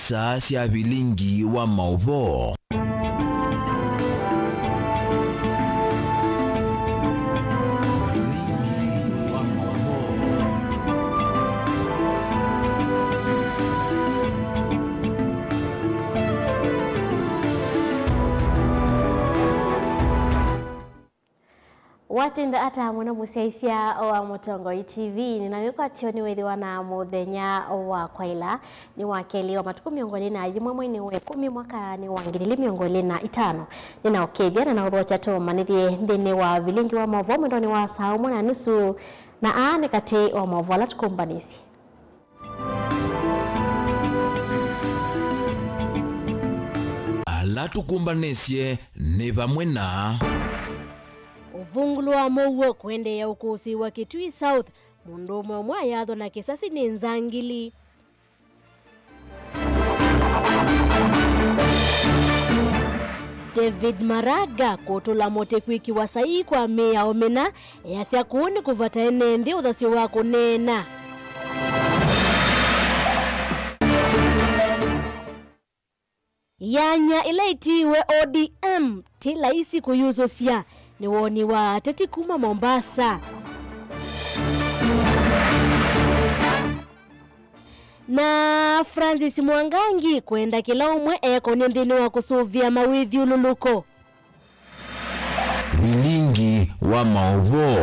Nisa cia vilingi wa mauvo. Watinda ata mwana musiaisia wa Mutongo TV ninaweka tioni wethiwa na muthenya wa kwaila ni wakeli wa matuku miongoni na yimwe mwini we 10 mwaka ni wangirili miongoni na 5 nina okebia na udhocha to manithie ndini wa vilingi wa mavo mwendoni wa saa 1:30 na aane kati wa mavo ala tukumbanisi ala tukumbanisye ni vamwe na uvungulu wa mouo kwende ya ukusi wa Kitui South mundu mwa yatho na kisasi ni Nzangili. David Maraga kutula mote kwiki wa sai kwa mea omena yasya kuuni kuvata enendi uthasio wako nena. Yanya ilaitiwe ODM tila isi kuyuzo siya ni woni wa teti kuma Mombasa. Na Francis Mwangangi kwenda kila umwe eko nindini wa kusuvia mawithi ululuko. Vilingi wa mauvo.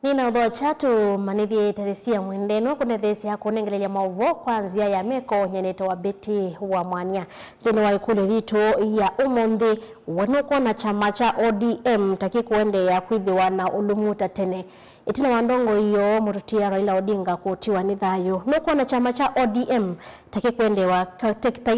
Nina udhocha tu manithie Teresia Mwendeno kunethesia kunengelelia mauvo kwanzia ya meko nyeneto wa Beti wa Mwania thini wa ikulu ritu ya umundi wanuko na chama cha ODM taki kuende ya kwithiwa na ulumuta tene itina wandongo iyo murutia Raila Odinga kutiwa ni thayu nuko na chama cha ODM taki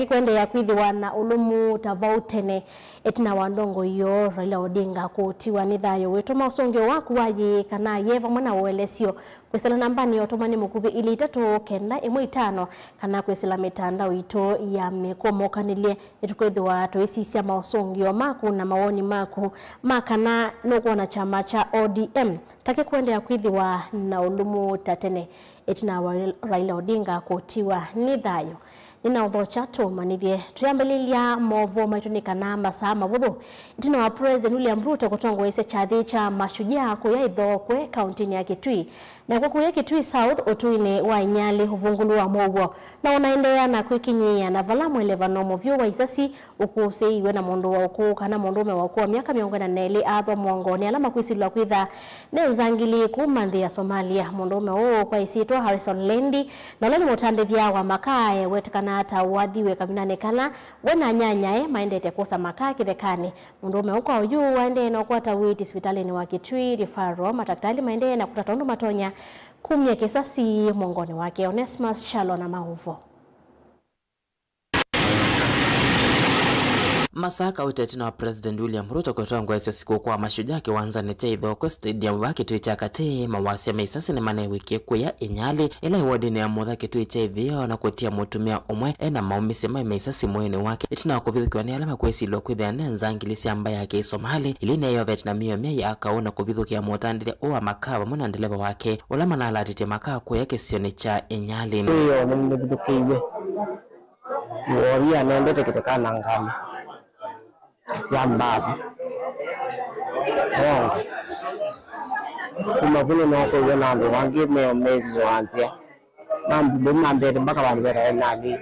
kuende ya kwithiwa na ulumuta vautene itina wandongo iyo Raila Odinga kutiwa ni thayu wetuma usongeo waku wayi kana yeva mwana uelesio kwesela nambani otomani mukubi ili 3-9-1-5 kana kwesela mitandao ito ya mekomoka nilie etukwethiwa toisisia mausongeo maku na mawoni maku makana nuko na chama cha ODM take kwende ya kwithiwa na ulumu tatene etina Raila Odinga kutiwa ni thayu nina udhocha tu manithie tuyambelilia movo maitunika na masaa mavuthu itina wa President William Ruto kutongo ise chathi cha mashujaa kuya ithokwe kauntini ya Kitui na kwa kuya Kitui South utuine wa Nyali uvungulu wa mouo na unaendelea na kwikinyia na vala mwelevano movyo wa isasi ukuuseiwe na mundu wa ukuu kana mundu ume wa ukuu wa miaka 2 atho mwongoni alama kwisilwa kwitha ne Nzangili kumanthi ya Somalia mundu ume uo kwa isitwa Harrison Lendi na lani mutandithia wa makae wetekana ata wathiwe kavinane kana wena nyanyae maendete kosa makaa kithekani mundu ume uko uyu waende na kwata witi hospitalini wa Kitui rifaro madaktari maende na kutatondu matonya kumya kisasi mwongoni wake Onesmus Shalo na Mauvo. Masaka utetina wa President William Ruto kutongo ese siku kwa mashujaa kiwanza nete ithoko stadium wa Kitui cha Kate mawasi ya meisasi ni mane wiki kuya Inyali ila iwadini ya mudha Kitui cha ithio na kutia mutumia umwe na maumisi meisasi mwene wake itina wakuvithukiwa ni alama kwesi ilo kwithia ne Nzangili siamba yake Somali ili na iyo vetina miyo ya akauna kuvithukia mutandile uwa makawa muna ndeleva wake ulama na alatite makaa kuya kisioni cha Inyali iyo ni mbidhukiwe uoria nendete kitokana ngami siambavu kuma vile noko yona ndo wangi mezi wanzia mambo mbere mpaka wanbera nani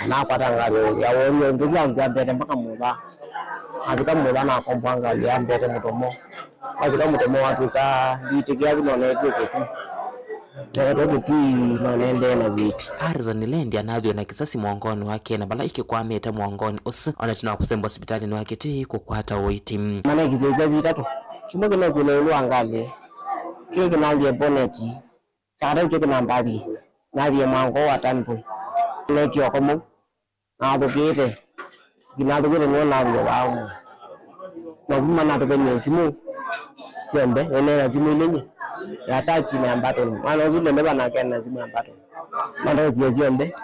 na pata ngalo ya wonyo ndugu yangu mbere mpaka muba akita muba na kompanga ya mbere mutomo akita mutomo watu ka ditikia binone yetu Harrison Lendi anavyo na kisasi mwongoni wake na bala ikikwameta mwongoni usi onatina wakusemba hospitali ni wake tui kukwata uiti mana kizoezi tatu chumbo kina zile ulu angali kile kinaambia boneti chara kile kinaambia navye mwango watanpu neki wakomu na adukite kinadukite ni navyo wao na kuma nadukite simu chembe enea simu ilenye ya tachi na ambato maana zile ndeba na kana zimu ambato maana jiombe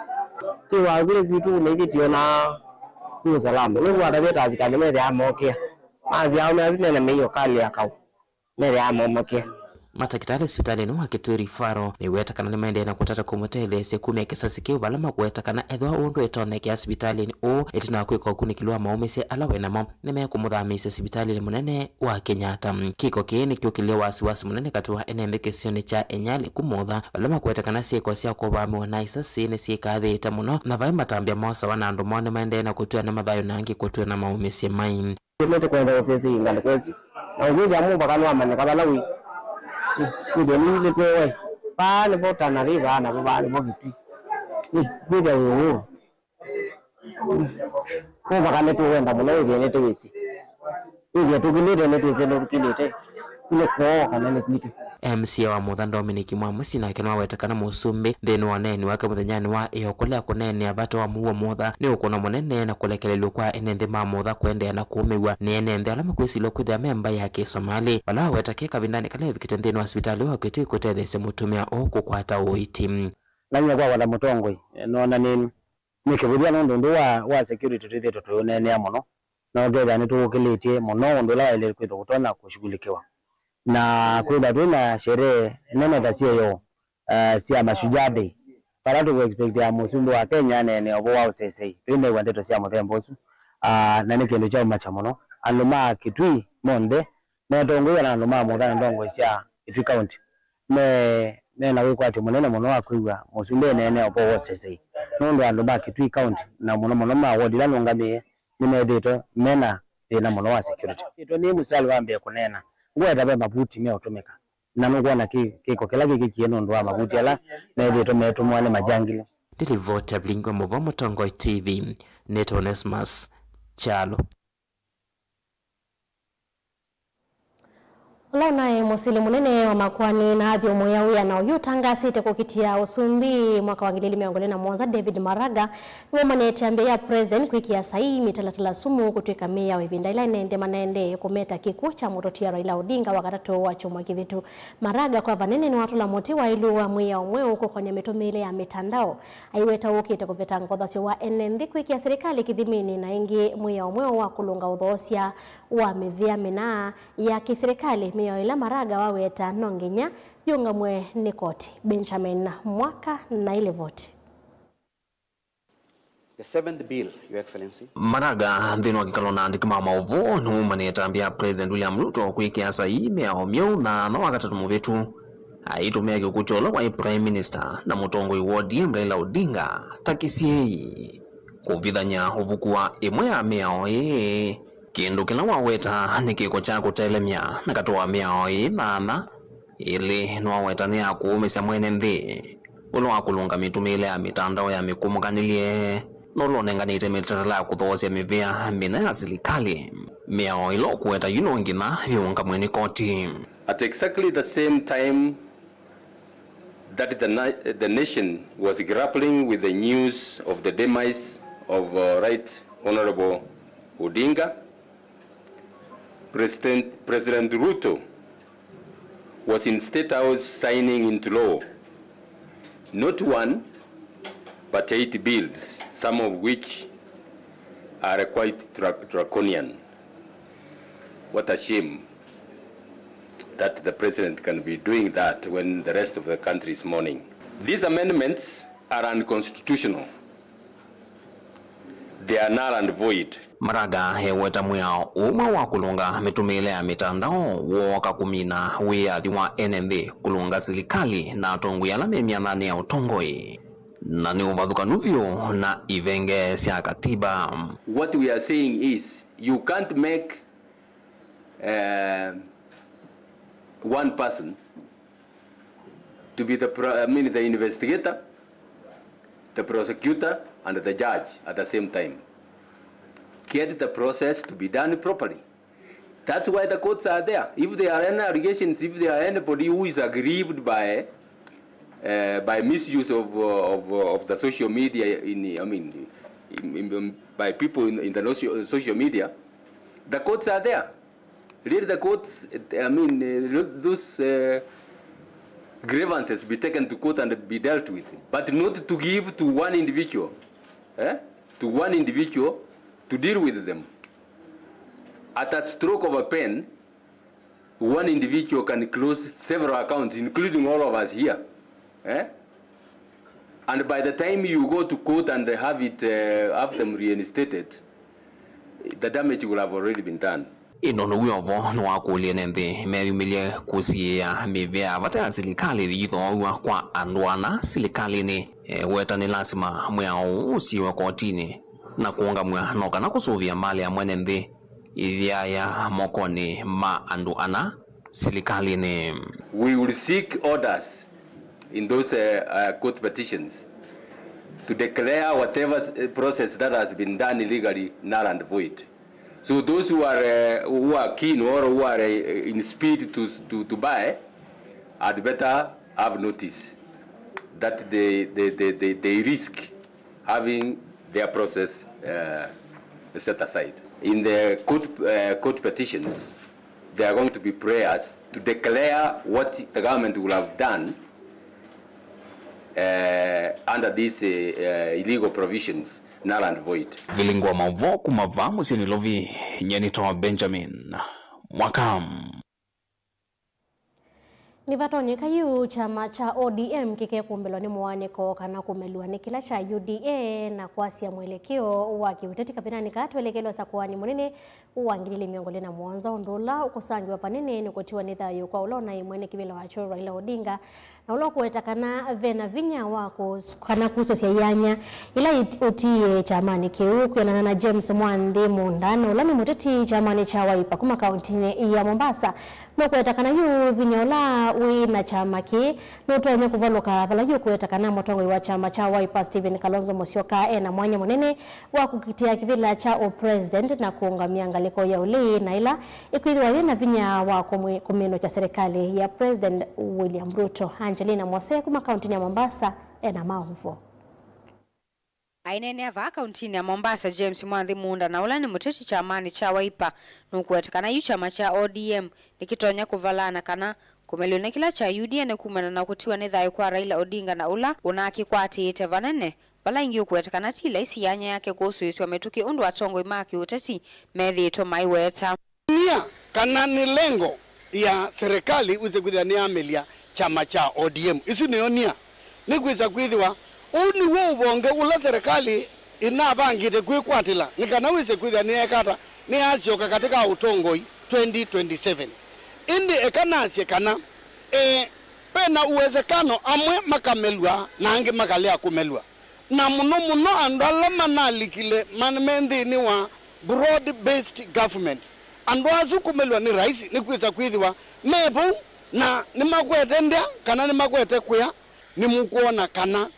tiwa vile vitu nilitiona kwa salama ni kwa tabeta zikalemea ya mokia mazi yao na zile na meyo kali akao mere ya mokia matakitari hospitalini wa Kitui Faro niweta kana nimende na kutata kumutethesya kumya kisasi kiu balama kuweta kana ethwa undu etoneke hospitalini o etina kwiko kunikilwa maumese alawe namo nimekumuthamisa hospitalini munene wa Kenyatta. Kiko kini kiukilio wasiwasi munene katua enende kisioni cha Enyali kumutha balama kuweta kana sieko sia kubamiwa na isasi ni siikathita muno na vai matambia mosa wana andu mone maende na kutua na mathayo nangi kutua na maumese mai Kimete kwenda ofisi ngali kwezi na ujuja Mungu akanwa mane kabalawi kuja nile pewe pale bota na riba na baba bogipi kuja wewe ko bakane tu wenda muno ile ne tuwisi ile tukilete ne tuwisi tukilete ile ko kana ne kitu MCA wa Mutha Dominic Mwamusi na kenwa wetakana musumbi thini wa neni wake muthenyani wa iyokolea kunene abato wa muwa Mutha ni ukuna munene na kulekelelwa kwa enende ma Mutha kwendea na kuumiwa ni enende alama kwisilo kwithia memba ya Kisomali wala wetake kavindani kale vikite nthini wa hospitali wa Kitui kutethesya mutumia o kukwata uiti nanya kwa wala mutongoi nona nini nikibudia ndo wa security tuthe tutonene amono na ngetha ni tukilitie muno ndo la ile kwitwa kutona kushughulikiwa na kwenda tuna sherehe nene tasio yo sia Mashujaa Day para tu expect ya musumbu wa Kenya ne obo wa sese twende wandeto sia muthembosu na ni kindu cha machamono aluma Kitui monde na tongo na aluma Mutha ndongo sia Kitui County me na wiko ati munene muno wa kuiwa musumbu ne obo wa sese ndo aluma Kitui County na muno ma wodi la ngamie nimedito mena na muno wa security ito ni musali wambe kunena weta baba mabuti mea utomeka na nungwa na kiko kila kikieno ndo wa mabuti ala na hivyo tometu mwane majangili Dilivote Blingo Muvomo Tongoi TV Neto Onesmus Chalo Launa musili munene wa makwani na hadhi umuyawi na uyutangasite kukitia usumbi mwaka wa 2021 David Maraga niwomanete ambia president kwikia sahi mitalatala sumu kutwika meya wa ivinda ila nende manende kumeta kiku cha mutotia Raila Odinga wakatato wa chumwa kivitu Maraga kwa vanene ni watu la moti wa ilu wa mwiya umwe uko kwenye mitumile ya mitandao aiweta ukite kuveta ngodhasyo wa NND kwikia serikali kidhimini na ingi mwiya umwe wa kulunga udhosia wa mivia mina ya kiserikali miyo ila Maraga waweta nonginya yungamwe nikoti Benjamin Mwaka na ile voti. The seventh bill, Your Excellency. Maraga ndino wakikalona andikima mauvo numaneta ambia President William Ruto kuikia sahi mea omyo na wakatatu muvetu aitumia kikucholo wa Prime Minister na mutongo iwodi Raila Odinga takisiei kuvithanya uvukuwa imwe ya mea kindu kila waweta ni kiko cha kutelemya na katoa miao ithana ili nwaweta ni akuumisya mwene nthi ulo wakulunga mitumile ya mitandao ya mikumuganilie nolonenganite mitandao ya kuthosya mivia mina ya serikali miao ilo kuweta yuno ngina yunga mwene koti. At exactly the same time that the nation was grappling with the news of the demise of Right Honorable Odinga, President Ruto was in State House signing into law not one but 8 bills, some of which are quite draconian. What a shame that the president can be doing that when the rest of the country is mourning. These amendments are unconstitutional. They are null and void. Maraga heweta mwya umwe wa kulunga mitumile ya mitandao woka kumina wiyathi wa NND kulunga serikali na tongu ya lame mianani ya utongoi na ni uvathuka nuvyo na ivenge sya katiba. What we are saying is you can't make one person to be the investigator, the prosecutor and the judge at the same time. Get the process to be done properly. That's why the courts are there. If there are any allegations, if there are anybody who is aggrieved by misuse of the social media, by people in the social media, the courts are there. Let the courts, those grievances be taken to court and be dealt with, but not to give to one individual, to one individual to deal with them. At that stroke of a pen, one individual can close several accounts, including all of us here. And by the time you go to court and have them reinstated, the damage will have already been done. Inono wiovo no akulie nende meyumilie kusia mivea vata serikali lidho kwa andwana serikali ni weta ni lazima mwao usiwe kotini na kuonga mwanoka na kusuvia mali ya mwenende idhia ya mokoni ma andwana serikali ni. We will seek orders in those court petitions to declare whatever process that has been done illegally null and void. So those who are keen or who are in speed to buy, had better have notice that they risk having their process set aside. In the court petitions, there are going to be prayers to declare what the government will have done under these illegal provisions. Null and void. Vilingwa mavo kumavamu sinilovi nyenito Benjamin Mwakam. Nivatonyeka yu chama cha ODM kike kumbelwa ni mwaniko kana kumelua ni kila cha UDA na kuasia mwelekeo wa kiuteti kabinani katuelekelo sa kuwani munene uwangilili miongole na mwanza ondula ukusangi wa panene ni kutiwa nidhayo kwa ulona imwene kibila wacho Raila Odinga na ulo kuetakana vena vinya wako kana kuso siya yanya ila utie chamani kiu kuyanana na James Mwandhi Mundano ulani muteti chamani cha Wiper kuma kauntini ya Mombasa na kuetakana yu vinyola wi na chama ki nutonya kuvaloka vala yu kuetakana motongo wa chama cha Wiper Stephen Kalonzo Musyoka na mwanya munene wa kukitia kivila cha o president na kuunga miangaliko ya uli na ila ikuidhiwa na vinya wa kumino cha serikali ya President William Ruto. Angelina Mwase kuma kauntini ya Mombasa na mauvo. Ainene ava kauntini ya Mombasa James Mwandhi Munda na ulani muteti chamani cha Wiper nukuetakana yu chama cha ODM nikitonya kuvalana kana kumelune kila cha UDA ne kumana na kutiwa nidhayo kwa Raila Odinga na ula unaki kwa ati vanene bala ingi ukuetakana tila isi yanya yake kuhusu isi wametuki undu watongo imaki utesi methi ito maiweta nia kana ni lengo ya serikali uze kuithania amelia chama cha ODM isu neonia ni kuiza kuithiwa uni wo ubonge ula serikali inabangite kwikwatila ni kana uze kuithania kata ni asioka katika utongoi 2027 indi ekanasye kana pena uwezekano amwe makamelwa na ange makalea kumelwa na muno andala manalikile manmendini wa broad based government andwazu kumelwa ni raisi ni kuiza kuithiwa mebu na ni makwete ndia kana ni makwete kuya ni mukuona kana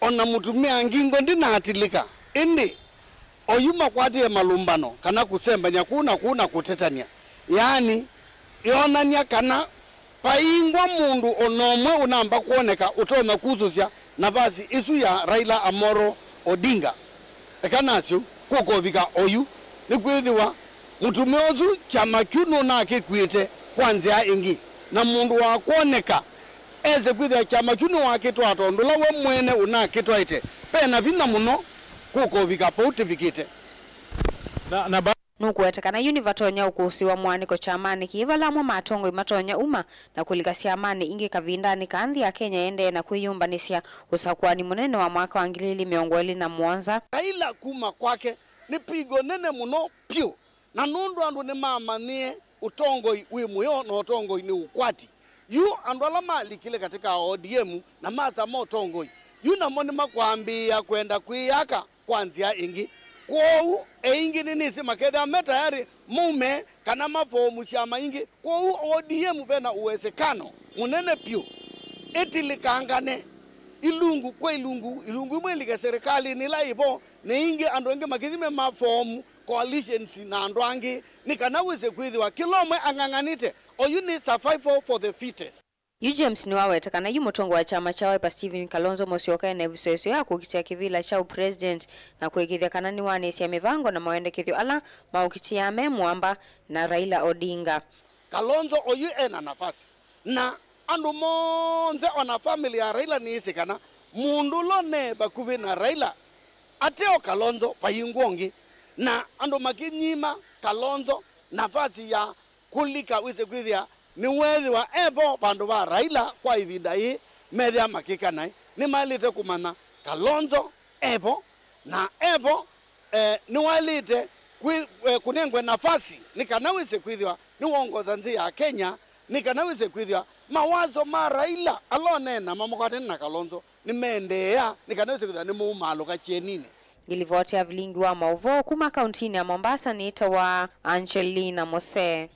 ona mutumia ngingo ndina atilika indi oyuma kwatie malumbano kana kusembanya kuna kutetania yani yonania kana paingwa mundu onomwe unamba kuoneka utona kuzuzya na basi isu ya Raila Amoro Odinga ekanasyo kukovika oyu ni kwithiwa mutumiozu chama kyuno nake kwite kwanzia ingi na mundu wa kuoneka eze kwithiwa chama kyuno wake twatondula we mwene unake twaite pena vina muno kukovika pauti vikite na nukuetakana univatonya ukusi wa mwaniko chamani kiivalamwa matongo imatonya uma na kulikasia amani ingi kavindani kanthi ya Kenya ende na kwiyumbanisya usakwani munene wa mwaka wa 2021 Raila kuma kwake ni pigo nene muno pio na nundu andu ni mamanie utongoi wi muyo na utongoi ni ukwati yu andu ala mali kile katika ODM na maza motongoi yu na moni makwambia kwenda kwiyaka kwanzia ingi kwou ingi nisi maketha metayari mume kana mafomu chama ingi kwou ODM pena uwezekano munene pio etilikangane ilungu kwa ilungu mwelika serikali nila ipo ni ingi andonge makithime mafomu coalitions na andwangi ni kana weze kwithiwa kilomwe anganganite or you need survival for the fittest. James ni wawetakana yu mutongo wa chama cha Wiper Stephen Kalonzo Musyoka na visoeso ya kukitia kivila cha president na kuekithia kanani wanesi ya mivango na mawendekithio ala maukitia memwamba na Raila Odinga. Kalonzo oyu ena nafasi na andu monze ona family ya Raila ni isikana mundu lo ne bakuvi na Raila ateo Kalonzo payingongi na andu makinyima Kalonzo nafasi ya kulika wise kwithia ni wethi wa ebo bandu ba Raila kwa ivinda hii methia makikana ni malite kumana Kalonzo ebo na ebo ni walite kunengwe nafasi ni kana wise kwithia ni uongoza nzi ya Kenya ni kana wise kwithia mawazo ma Raila alonena mamukate na Kalonzo ni mendea ni kana wise kwithia ni muumalo kachenine. Gilivoti ya vilingi wa mauvo kuma kauntini ya Mombasa ni wa Angelina Mose.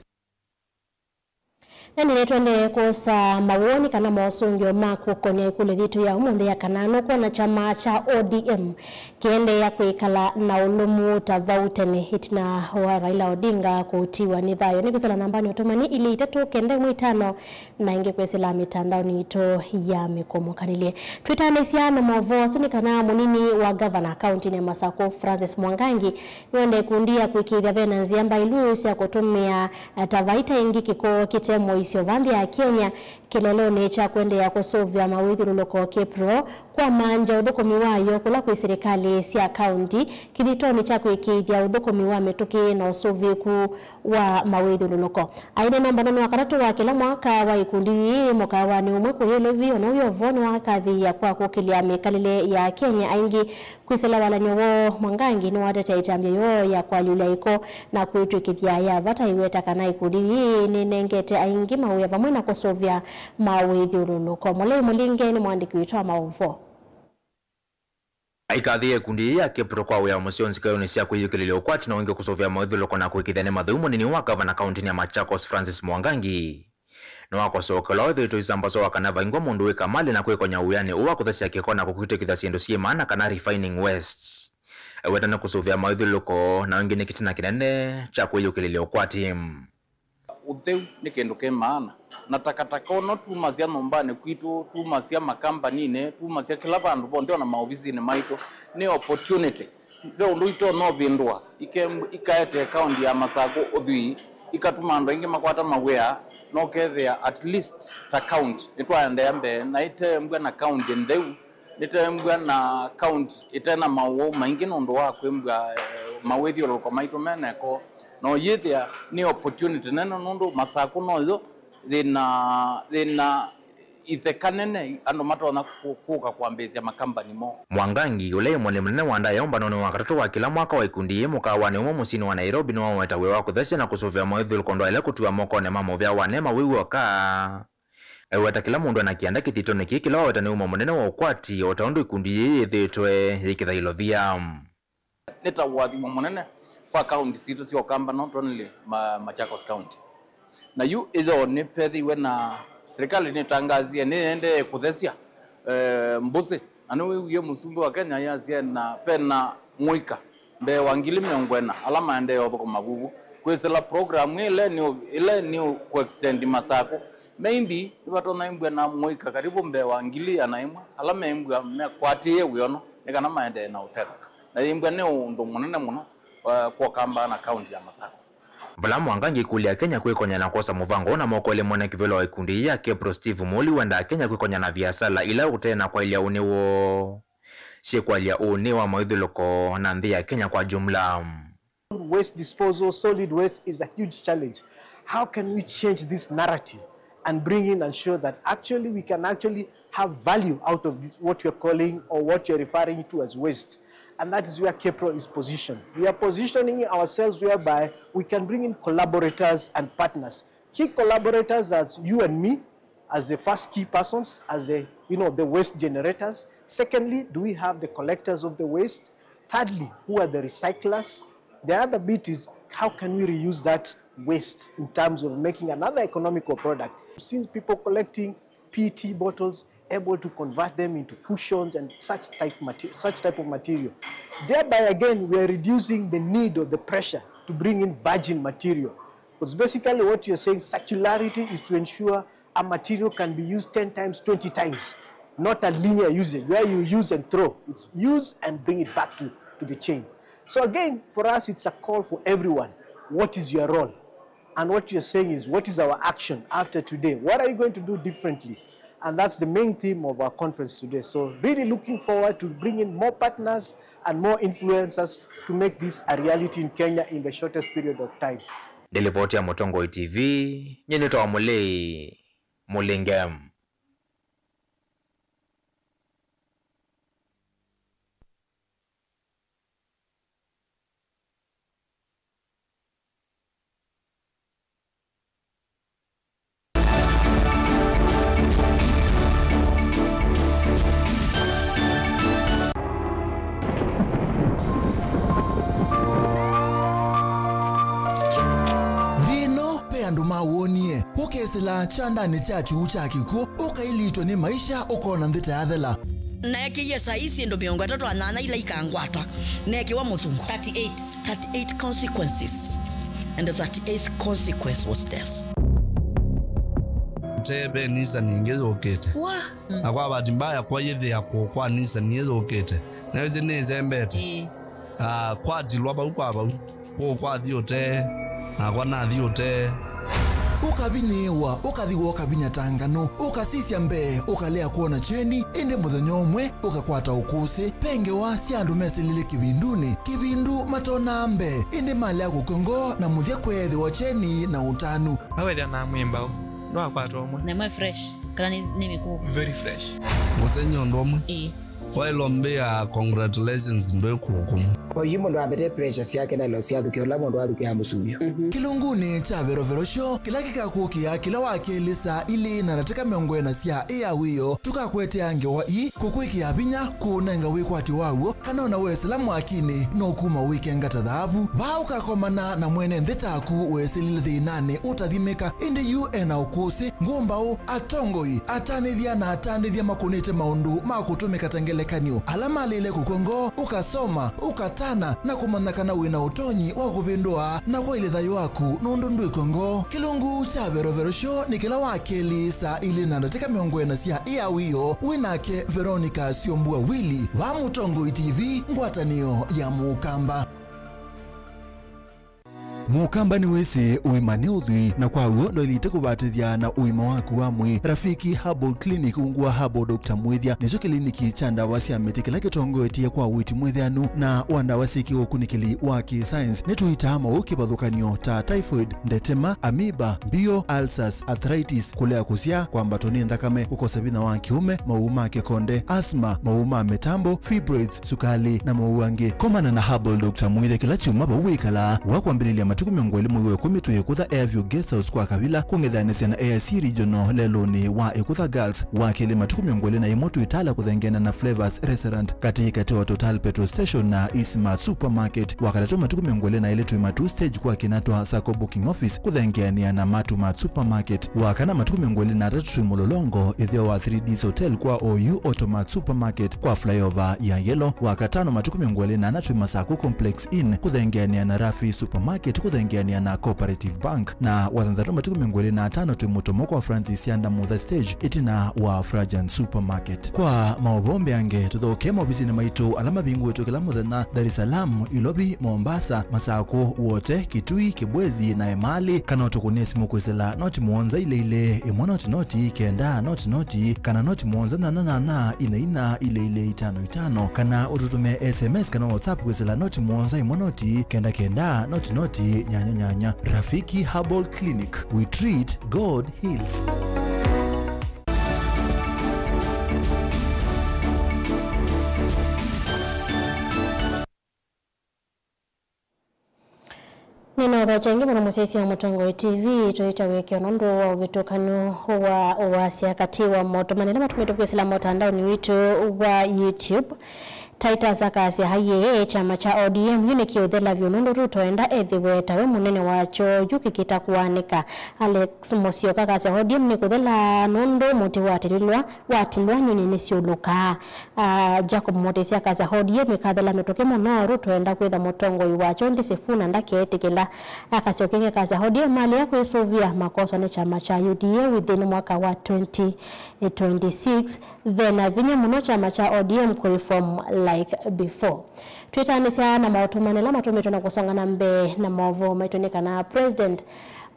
Na niletwende kusa mawoni kana mosungyo maku konya ikule vitu ya umunde ya kanano kwa chama cha ODM kiende ya kuikala na ulumu tavautene hitina wa Raila Odinga kutiwa ni thayo ni kusala nambani otomani ili itatu kende mwitano na inge kwesila mitandao ni ito ya mikomo kanilie Twitter nesiano mavo suni kana munini wa governor county ni Masako Francis Mwangangi niwende kundia kuikidha venanzi amba ilusi ya kutumia tavaita ingi kiko kitemo isio vandi ya Kenya kileloni cha kwende ya kusovya mawithuru loko Kepro kwa manja udhukomi wayo kula kwa serikali sia county kilitoni cha kuikithia udhukomi wa metuki na usoviku wa mawithuru loko aide namba nono wakaratu wa kila mwaka wa ikundi mwaka wa ni umwe kuhilo vio na uyo voni wa kathi ya kwa kukilia mekalile ya Kenya aingi kuisela wala nyowo Mwangangi ni watete itambia yo ya kwa lula iko na kuitu ikithia ya vata iweta kana ikundi ni nengete aingi mauya vamwena kusovya mawithuru loko Molei Mulinge ni mwandiki witoa mauvo Aikathie kundi ya Kepro kwa uya musionzi kayo ni siya kuyukilile ukwati na wengi kusovya mawithuru loko na kuikithia madhumu ni wa gavana kaunti ya Machakos Francis Mwangangi no wako sokolo thito isambazo wakanava ingwa mundu weka mali na kwekonya uyani uwa kuthesia kikona kukite kitha siendo siye maana kana refining west wetana kusovya mawithuru loko na wengine kitina kinene cha kuyukilile ukwati utheu ni kindu ke maana na takataka no tumasia nombane kwitu tumasia makampanine tumasia kila bandu bonde na maofisi ni maito ni opportunity ndio ndu ito no bindwa ikaete account ya Masako odhui ikatuma ndo ingi makwata mawea no kethia at least account nitwaende ambe na ite mbwa na account ndeu nite mbwa na account itena mawo maingi ndo wa kwembwa mawethio loko maito meneko no yethia ni opportunity neno nundu Masako no yo thina ithekanene ando matona kuka kuambezia makampani mo Mwangangi ule mwene mnene wanda yomba nono wakatatu wa kila mwaka wa ikundi ye mukawane umo musini wa Nairobi no waweta wewa kuthesia na kusovya mawithuru kondo ile kutua moko ne mamo vya wanema wiwi waka weta kila mundu anakianda kitito neki kila waweta ni umo mnene wa ukwati otaundu ikundi ye thitwe yikitha ilovia neta wathi mnene kwa county situ sio kamba not only Machakos County na yu idho ni pethi wena serikali ni tangazia ni ende kuthesia mbuzi anu wiye musumbu wa Kenya yasia na pena muika mbe wangili mengwena alama ende yotho magugu kwesela program ile ni ku extend Masako maybe ibatona imbwe na muika karibu mbe wangili anaimwa alama imbwe mekwati ye wiono nikana maende na uteka na imbwe ne ndo munene muno kwa kamba na county ya Masako Vala Mwangangi kulia Kenya kwekonya na kosa muvango na moko ile mwana kivelo wa ikundi ya Kepro Steve Moli wanda Kenya kwekonya na viasala ila utena kwa ilia unewo sie kwa ilia unewa mawithuru loko na nthi ya Kenya kwa jumla. Waste disposal, solid waste is a huge challenge. How can we change this narrative and bring in and show that actually we can actually have value out of this, what you're calling or what you're referring to as waste? And that is where Kepro is positioned. We are positioning ourselves whereby we can bring in collaborators and partners. Key collaborators as you and me, as the first key persons, as the waste generators. Secondly, do we have the collectors of the waste? Thirdly, who are the recyclers? The other bit is how can we reuse that waste in terms of making another economical product? Since people collecting PET bottles, able to convert them into cushions and such type of material. Thereby, again, we are reducing the need or the pressure to bring in virgin material. Because basically what you're saying, circularity is to ensure a material can be used 10 times, 20 times, not a linear usage where you use and throw. It's use and bring it back to the chain. So again, for us, it's a call for everyone. What is your role? And what you're saying is, what is our action after today? What are you going to do differently? And that's the main theme of our conference today. So really looking forward to bringing more partners and more influencers to make this a reality in Kenya in the shortest period of time. Delivoti ya Mutongoi TV, nyenito wa Mulei Mulingem. Anduma wonie ukesela chanda ni chachu chakiko ukailitwa ni maisha ukona ndita yathela neke yesa isi ndo miongo 3 ila ikangwatwa neke wa mutungu 38 consequences and the 38th consequence was death. Tebe nisa ningezo okete akwa bati mbaya kwa yedhe yako kwa nisa ningezo okete naweze neze mbete kwa dilwa ba ukwaba kwa diote akwa na diote ukabinewa ukathiwa ukabinyatangano ukasisya mbe ukalea kuona cheni inde muthenya umwe ukakwata ukuse pengewa syandu meselile kibindu matona mbe inde mali ya kukongo na muthya kwethi wa cheni na utanu awethia na mwimba no akwata umwe na mwe fresh kana ni miku very fresh musenyo ndomo Wailombe congratulations ndo kukum. Kwa hiyo ndo abete pressure yake na losi yake kila ndo aduke hamusuyo. Kilunguni cha vero show kila kikakukia kila wakilisa ili narateka miongo na sia wiyo tukakwete ange wa kukwiki abinya kunenga wikwati wawo kanona weselamu akini no kuma weekend tadhabu ba ukakomana na mwene ndetaku weselile thinane utathimeka indi UN ukusi ngumbao atongoi atanithia na atanithia makunite maundu makutumika tangele kanyo alama lile kukongo ukasoma ukatana na kumanakana wina utonyi wa kuvindua na kwa ile thayo waku nondundu ikongo kilungu cha vero show ni kila wakeli sa ili nandateka miongo na sia wiyo winake Veronica Siombua Willy wa Mutongoi TV ngwatanio ya Mukamba. Mukamba ni wese uimane udhui na kwa uo ndo ilite kubatithia na uima waku wa mwi Rafiki Herbal Clinic ungua Herbal Dr. Mwithia nizo kliniki chanda wasi ametikila kitongo etia kwa uiti mwithianu na wanda wasiki ukunikili waki science netuita ama ukibadhukanio ta typhoid, ndetema, amoeba, bio, ulcers, arthritis, kulea kusia kwa mbatoni ndakame ukosabina wa kiume, mauma kekonde, asma, mauma metambo, fibroids, sukali na mauange. Komana na Herbal Dr. Mwithia kila chuma bawikala wakwambililia matuku miongoli mwe 10 tuyekutha Airview Guest House kwa Kavila kungethania na AIC Regional leloni wa Ekutha Girls wakele matuku miongoli na imoto itala kuthengena na Flavors Restaurant katika wa Total Petrol Station na Ismart Supermarket wakaleto matuku miongoli na ile tuimatu stage kwa kinatwa Sako Booking Office kuthengenia na Matumat Supermarket wakana matuku miongoli na tatu mulolongo ithio wa 3D's Hotel kwa OU Automat Supermarket kwa flyover ya Yellow wakatano matuku miongoli na natu Masako Complex Inn kuthengenia na Rafi Supermarket kuthengiania na Cooperative Bank na wathandatu matuku miongoli na atano tuimutomoko wa Francis Yanda Mutha Stage itina wa Frajan Supermarket. Kwa maobombe ange tuthoke mobisini maitu alama bingu wetu kila muthenya Dar es Salaam, Ilobi, Mombasa, Masako wote Kitui, Kibwezi na Emali kana tukunie simu kwesela noti muonza ile noti kenda noti kana noti muonza na ina ile 55 kana ututume SMS kana WhatsApp kwesela noti muonza noti kenda noti nyanya. Rafiki Herbal Clinic, we treat, God heals. Nina bachangi mwana musesi wa Mutongoi TV toita weke onondo wa uvitokano wa uwasi akati wa moto manena matumeto kwesila motandao ni witu wa YouTube Titus akasi haye chama cha ODM yuniki udhela vyunondo rutoenda ethiweta we munene wacho yuki kita kuwanika Alex Mosioka kasi ODM ni kudhela nondo muti watilwa nyini nisiuluka Jacob Motesi akasi ODM ikadhela metoke mono rutoenda kwitha Mutongoi wacho ndi sifuna ndake etikila akasi okenge kasi ODM mali ya kuisovia makosa ni chama cha UDA within mwaka wa 2026 vena vinye muno chama cha ODM kureform like before. Twitter nisia na mautumanela matumeto na kusonga na mbe na maovo maitoneka na President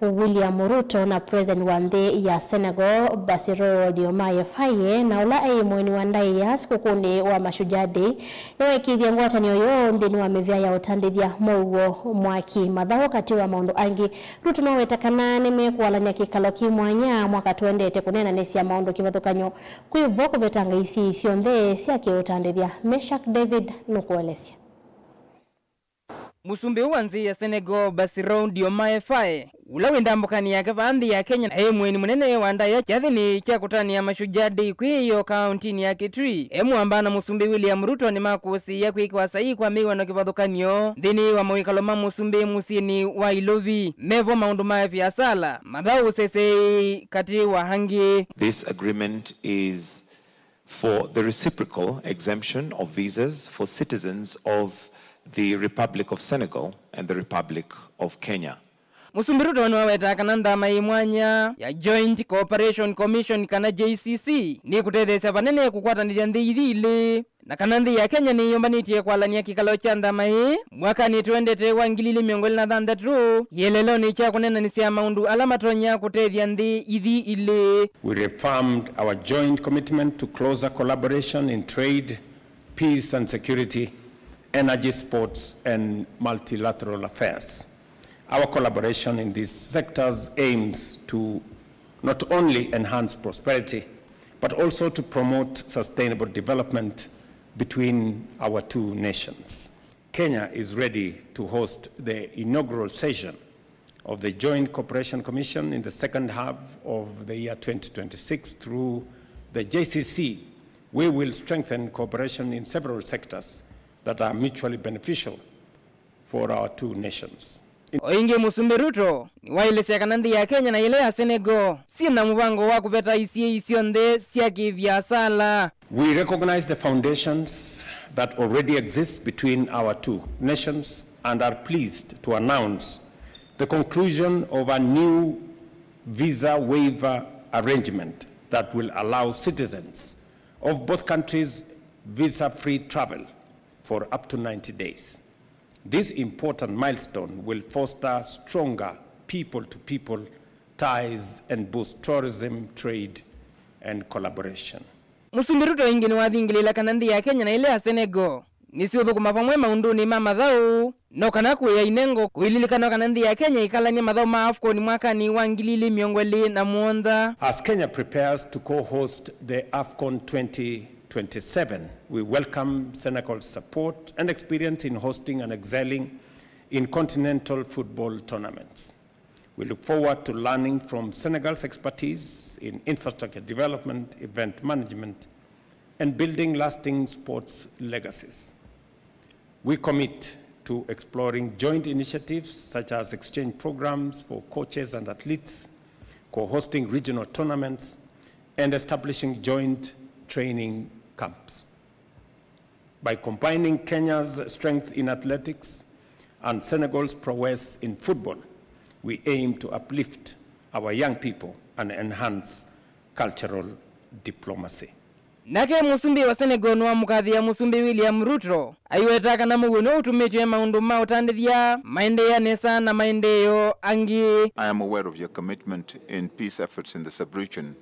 William Ruto na President wa nthi ya Senegal Bassirou Diomaye Faye na ula ai mweni wa ndai ya sikukuni wa Mashujaa Day niwekithia ngwatanio yo nthini wa mivya ya utandithia mougo mwaki mathao kati wa maundu angi. Ruto no wetakana nimekualania kikalo kimwanya mwaka tuendete kunena nesia maundu kivathukanyo kwivo kuvetanga isi isio nthe cia kiutandithia. Meshak David nukuelesya. Musumbi wa nthi ya Senegal Bassirou Diomaye Faye ula windambukani ya kavandi ya Kenya na mweni munene wa ndaya chathini cha kutania Mashujaa Day kwiyo kaunti ya Kitui ambana Musumbi William Ruto ni makusi ya kwikwa sahi kwa miwano kivathukanio nthini wa mwikalo ma Musumbi musini wa Ilovi mevo maundu ma biasala mathau sese kati wa hangi. This agreement is for the reciprocal exemption of visas for citizens of the Republic of Senegal and the Republic of Kenya. Musumbi Ruto nwaweta kananda maimwanya ya Joint Cooperation Commission kana JCC ni kutethesya vanene kukwatanithia nthi ithili na kanandi ya Kenya ni yombanitie kwalania kikalo cha ndamai mwaka ni tuendete wa 2026 yelelo ni cha kunena ni sia maundu alamatonya kutethia nthi ithili. We reaffirmed our joint commitment to closer collaboration in trade, peace and security, energy, sports and multilateral affairs. Our collaboration in these sectors aims to not only enhance prosperity, but also to promote sustainable development between our two nations. Kenya is ready to host the inaugural session of the Joint Cooperation Commission in the second half of the year 2026 through the JCC. We will strengthen cooperation in several sectors that are mutually beneficial for our two nations. Oinge Musumbi Ruto ni wailesya kanandi ya Kenya na ile ya Senegal sina mubango wa kupeta isio nthe cia kibiasala. We recognize the foundations that already exist between our two nations and are pleased to announce the conclusion of a new visa waiver arrangement that will allow citizens of both countries visa-free travel for up to 90 days. This important milestone will foster stronger people-to-people ties and boost tourism, trade, and collaboration. Musumbi Ruto ingini wathingilila kanandi ya Kenya na ile ya Senegal nisiwepo kumapamwe maunduni ma mathau no kana kuya inengo kuililikana kanandi ya Kenya ikalani mathau ma AFCON mwaka ni wa 2027. As Kenya prepares to co-host the AFCON 2027, we welcome Senegal's support and experience in hosting and excelling in continental football tournaments. We look forward to learning from Senegal's expertise in infrastructure development, event management, and building lasting sports legacies. We commit to exploring joint initiatives such as exchange programs for coaches and athletes, co-hosting regional tournaments, and establishing joint training camps. By combining Kenya's strength in athletics and Senegal's prowess in football, we aim to uplift our young people and enhance cultural diplomacy. Nake Musumbi wa Senegal nwa mukathia Musumbi William Ruto aiwetaka na muguno utumitwe maundu ma utandithia maendeleo nesa na maendeleo angi. I am aware of your commitment in peace efforts in the sub-region,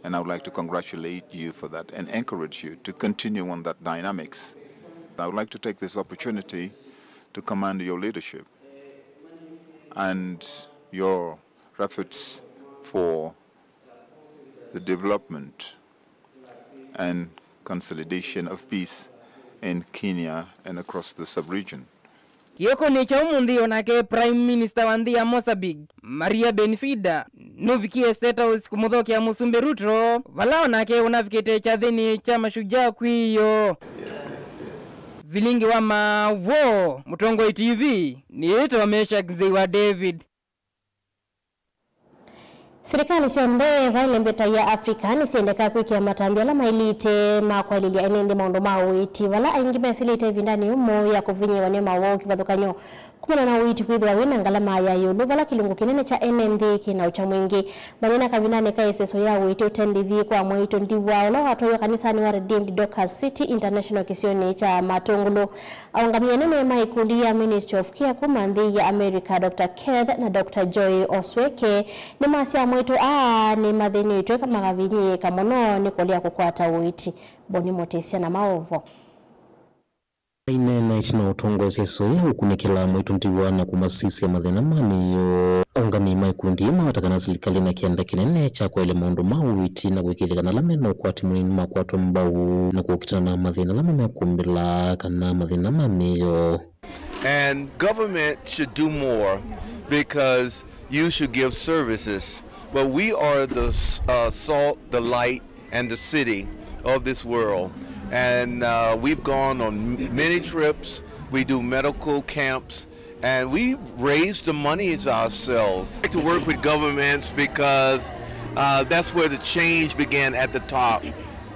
and I would like to congratulate you for that and encourage you to continue on that dynamics. I would like to take this opportunity to commend your leadership and your efforts for the development and consolidation of peace in Kenya and across the sub-region. Yoko ni cha umundi onake Prime Minister wa nthi ya Mozambique, Maria Benfida, nuvikie State House kumuthokia Musumbi Ruto, vala onake unafikite cha thini cha mashujaa kwiyo. Vilingi wa Mavo, Mutongoi TV, ni ito Meshak David. Serikali sionde vaile mbeta ya Afrika nisiendeka kuikia matambia la mailite makwalilia enende maundu mawiti wala aingi mesilite vindani umo ya kuvinyi wane mawo kivathukanyo kumana na witi kwithwa wina ngalama ya yulu vala kilungu kinene cha NND kina ucha mwingi manena kavinane ka eseso ya witi utendivi kwa mwito ndiwa ola watoyo kanisani wa Redeemed Dorcas City International kisioni cha Matungulu aungamia nene maikundi ya Ministry of Care kumandhi ya America Dr. Keith na Dr. Joy Osweke ni masi ya mwito ni madhini itwe kama gavinyi kamono ni kulia kukwata witi Boni Motesia na maovo Inena ichina utongo seso ya ukunikila mwitu ndiwa na kumasisi ya madhina maniyo ongami maikundi ima watakana silikali na kianda kinene chako ile mondo mawiti na kuikithika na lameno kwa timunini makuato mbau na kukitana na madhina lamame ya kumbila kana madhina mamiyo. And government should do more because you should give services. But we are the salt, the light, and the city of this world. And we've gone on many trips. We do medical camps, and we raise the monies ourselves. I like to work with governments because that's where the change began at the top.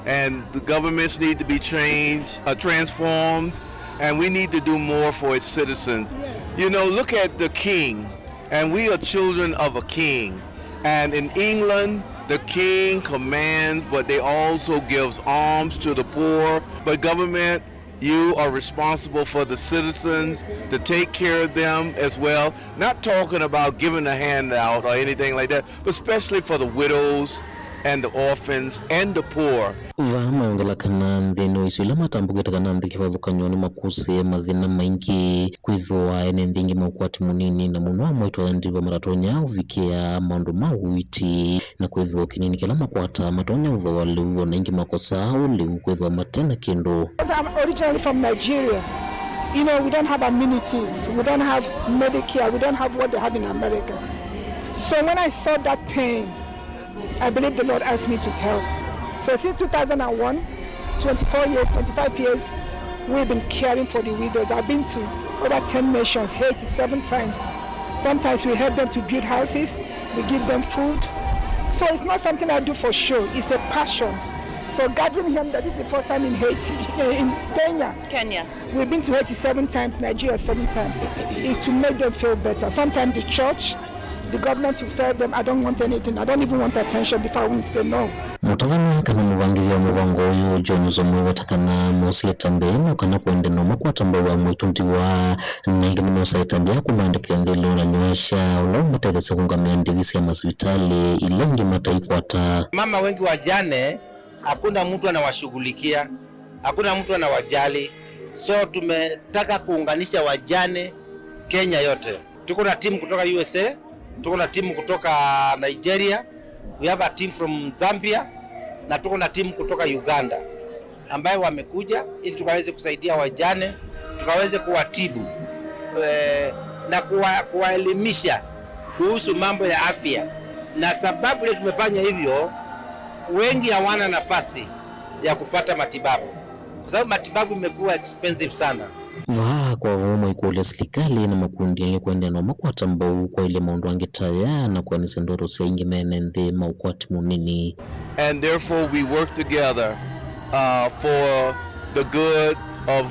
And the governments need to be changed, transformed, and we need to do more for its citizens. You know, look at the king, and we are children of a king. And in England, the king commands, but they also gives alms to the poor. But government, you are responsible for the citizens, to take care of them as well. Not talking about giving a handout or anything like that, but especially for the widows and the orphans and the poor. Vama ongela kanandi no isula matambuketa kanandi kivavuka nyoni makuse madhina maingi kwithwa ene ndingi makwati munini na munwa mwitu ndiwa maratonya uvikia mondo mawiti na kwithwa kinini kila makwata matonya udhowa liuwa na ingi makosa uli kwithwa matena kendo. I'm originally from Nigeria. You know, we don't have amenities, we don't have Medicare, we don't have what they have in America. So when I saw that pain, I believe the Lord asked me to help. So since 2001, 25 years, we've been caring for the widows. I've been to over 10 nations, 87 times. Sometimes we help them to build houses, we give them food. So it's not something I do for show, it's a passion. So gathering here, that is the first time in Haiti, in Kenya. We've been to Haiti 7 times, Nigeria 7 times. It's to make them feel better. Sometimes the church, the government will tell them, I don't want anything, I don't even want attention before I won't say no. Mutavani kana mwangilia mwango yu Johnzo mwata kana mosi ya tambeno kana kuende no makwata mbawa mwitunti wa nengi mnosa ya tambia kumanda kiandelo na nyuasha ulau matadesa kungamia ndivisi ya masvitali ilengi mataikwata. Mama wengi wajane, hakuna mtu anawashughulikia, hakuna mtu anawajali. So tumetaka kuunganisha wajane Kenya yote. Tuko na timu kutoka USA, tuko na timu kutoka Nigeria, we have a team from Zambia, na tuko na timu kutoka Uganda ambayo wamekuja ili tukaweze kusaidia wajane, tukaweze kuwatibu na kuwaelimisha kuhusu mambo ya afya. Na sababu ile tumefanya hivyo, wengi hawana nafasi ya kupata matibabu kwa sababu matibabu imekuwa expensive sana. Vaa kwa vuma ikuole slikali na makundi ya kuende na makwata mbau kwa ile maundu angetaya na kwa nisendoro sa ingi menende maukwati munini. And therefore we work together for the good of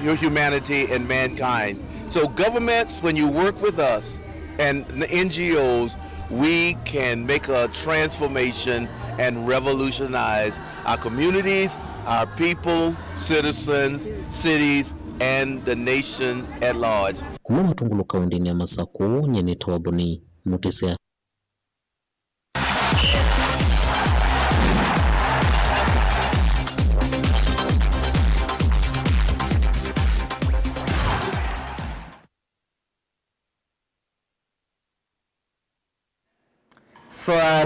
your humanity and mankind. So governments, when you work with us and the NGOs, we can make a transformation and revolutionize our communities, our people, citizens, cities, and the nation at large. Kuma matungulu kaundini ya Masako nyene tawaboni Mutesia.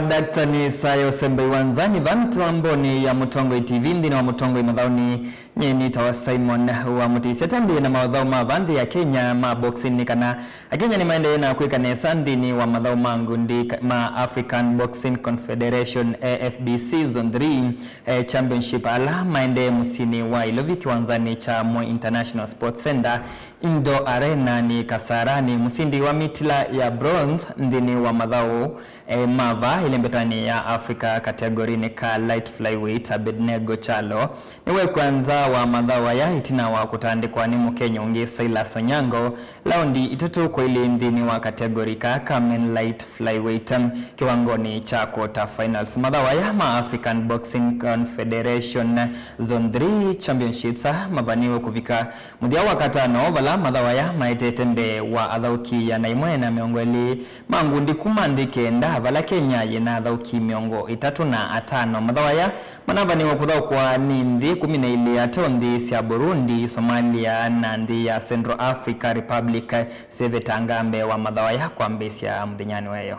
Daktari Sayo Sembe Wanzani vantu amboni ya Mutongo TV ndi na Mutongo imadhauni nyeni tawa Simon wa Mutisia tambi na mawadhau mavandi ya Kenya ma boxing nikana Kenya ni maende na kuika nesandi ni wa madhau mangundi ma African Boxing Confederation AFB Season 3 Championship ala maende musini wa Iloviki Wanzani cha Moi International Sports Center Indo Arena ni Kasarani. Musindi wa mitila ya bronze ndini wa madhau mava ile mbetani ya Africa kategori ni ka light flyweight Abednego Chalo niwe kwanza wa madhau ya itina wa kutandikwa ni Mkenya ungi Silas Onyango laundi itatu kwa ile ndini wa kategori ka men light flyweight kiwangoni cha quarter finals. Madhau ya ma African Boxing Confederation Zone 3 Championships mavaniwe kufika mudia wakatano vala madhawa ya maetetende wa athauki ya naimwe na miongoli mangundi kumandike nda vala Kenya yena athauki miongo 35 madhawa ya manavaniwe kuthauka ni nthi 12 ya tondi cia Burundi, Somalia na nthi ya Central Africa Republic sevetangambe wa madhawa ya kwambisia mthinyani weyo.